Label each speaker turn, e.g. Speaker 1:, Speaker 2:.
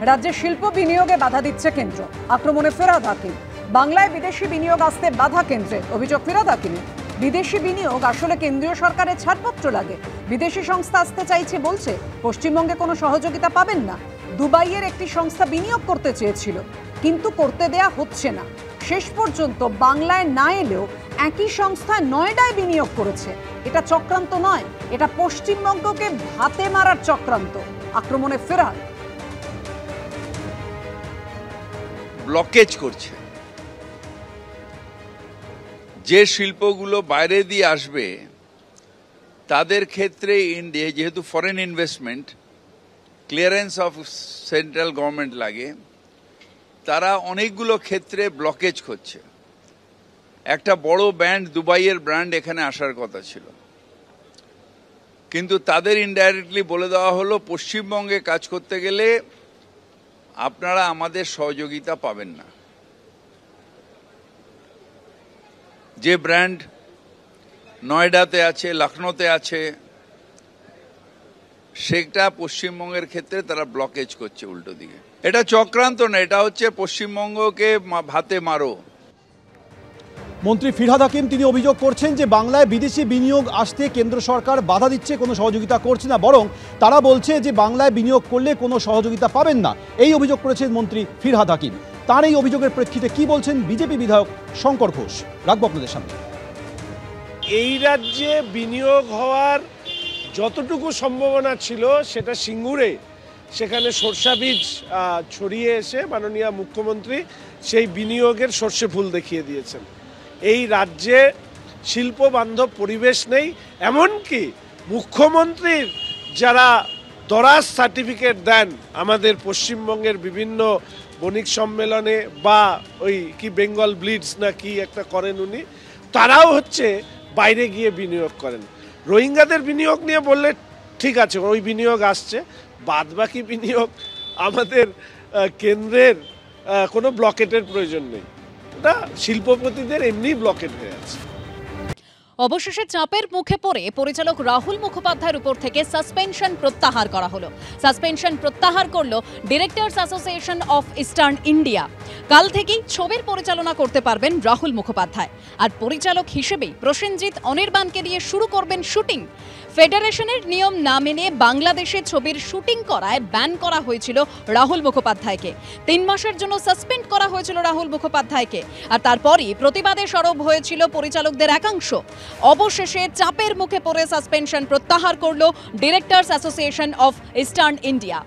Speaker 1: রাজ্যে শিল্প বিনিয়োগে বাধা দিচ্ছে কেন্দ্র, আক্রমণে ফিরহাদ হাকিম। বাংলায় বিদেশি বিনিয়োগ আসতে বাধা কেন্দ্রে, অভিযোগ ফিরহাদ হাকিমের। বিদেশি বিনিয়োগ আসলে কেন্দ্রীয় সরকারের ছাড়পত্র লাগে, বিদেশি সংস্থা আসতে চাইছে বলছে পশ্চিমবঙ্গে কোনো সহযোগিতা পাবেন না। দুবাইয়ের একটি সংস্থা বিনিয়োগ করতে চেয়েছিল, কিন্তু করতে দেয়া হচ্ছে না। শেষ পর্যন্ত বাংলায় না এলেও একই সংস্থা নয়ডায় বিনিয়োগ করেছে। এটা চক্রান্ত নয়, এটা পশ্চিমবঙ্গকে ভাতে মারার চক্রান্ত। আক্রমণে ফিরহাদ।
Speaker 2: ব্লকেজ করছে, যে শিল্পগুলো বাইরে দিয়ে আসবে তাদের ক্ষেত্রে যেহেতু foreign investment clearance of central government লাগে, তারা অনেকগুলো ক্ষেত্রে ব্লকেজ করছে। একটা বড় ব্র্যান্ড, দুবাইয়ের ব্র্যান্ড এখানে আসার কথা ছিল, কিন্তু তাদের ইনডাইরেক্টলি বলে দেওয়া হলো পশ্চিমবঙ্গে কাজ করতে গেলে আপনারা আমাদের সহযোগিতা পাবেন না। যে ব্র্যান্ড নয়ডাতে আছে, লখনৌতে আছে, সেটা পশ্চিমবঙ্গের ক্ষেত্রে তারা ব্লকেজ করছে উল্টো দিকে। এটা চক্রান্ত না, এটা হচ্ছে পশ্চিমবঙ্গকে ভাতে মারো।
Speaker 3: মন্ত্রী ফিরহাদ হাকিম তিনি অভিযোগ করছেন যে বাংলায় বিদেশি বিনিয়োগ আসতে কেন্দ্র সরকার বাধা দিচ্ছে, কোনো সহযোগিতা করছে না, বরং তারা বলছে যে বাংলায় বিনিয়োগ করলে কোনো সহযোগিতা পাবেন না। এই অভিযোগ করেছেন মন্ত্রী ফিরহাদ হাকিম। তার এই অভিযোগের প্রেক্ষিতে কি বলছেন বিজেপি বিধায়ক শঙ্কর ঘোষ, রাখবো আপনাদের সামনে।
Speaker 4: এই রাজ্যে বিনিয়োগ হওয়ার যতটুকু সম্ভাবনা ছিল সেটা সিঙ্গুরে, সেখানে সরষা বীজ ছড়িয়ে এসে মাননীয় মুখ্যমন্ত্রী সেই বিনিয়োগের সর্ষে ফুল দেখিয়ে দিয়েছেন। এই রাজ্যে শিল্প বান্ধব পরিবেশ নেই, এমনকি মুখ্যমন্ত্রীর যারা দরাজ সার্টিফিকেট দেন আমাদের পশ্চিমবঙ্গের বিভিন্ন বণিক সম্মেলনে বা ওই কি বেঙ্গল ব্লিডস না কি একটা করেন উনি, তারাও হচ্ছে বাইরে গিয়ে বিনিয়োগ করেন। রোহিঙ্গাদের বিনিয়োগ নিয়ে বললে ঠিক আছে, ওই বিনিয়োগ আসছে, বাদবাকি বিনিয়োগ আমাদের কেন্দ্রের কোনো ব্লকেটের প্রয়োজন নেই, এটা শিল্পপতিদের এমনি ব্লকেট হয়ে আছে।
Speaker 5: অবশেষে চাপের মুখে পড়ে পরিচালক রাহুল মুখোপাধ্যায়ের উপর থেকে সাসপেনশন প্রত্যাহার করা হলো। সাসপেনশন প্রত্যাহার করলো directors association of eastern India. কাল থেকেই ছবির পরিচালনা করতে পারবেন রাহুল মুখোপাধ্যায়, আর পরিচালক হিসেবেই প্রসেনজিৎ অনির্বাণকে দিয়ে শুরু করবেন শুটিং। ফেডারেশনের নিয়ম না মেনে বাংলাদেশে ছবির শুটিং করায় ব্যান করা হয়েছিল রাহুল মুখোপাধ্যায়কে। 3 মাসের জন্য সাসপেন্ড করা হয়েছিল রাহুল মুখোপাধ্যায়কে, আর তারপরই প্রতিবাদে সরব হয়েছিল পরিচালকদের একাংশ। অবশেষে চাপের মুখে পড়ে সাসপেনশন প্রত্যাহার করল directors association of eastern India.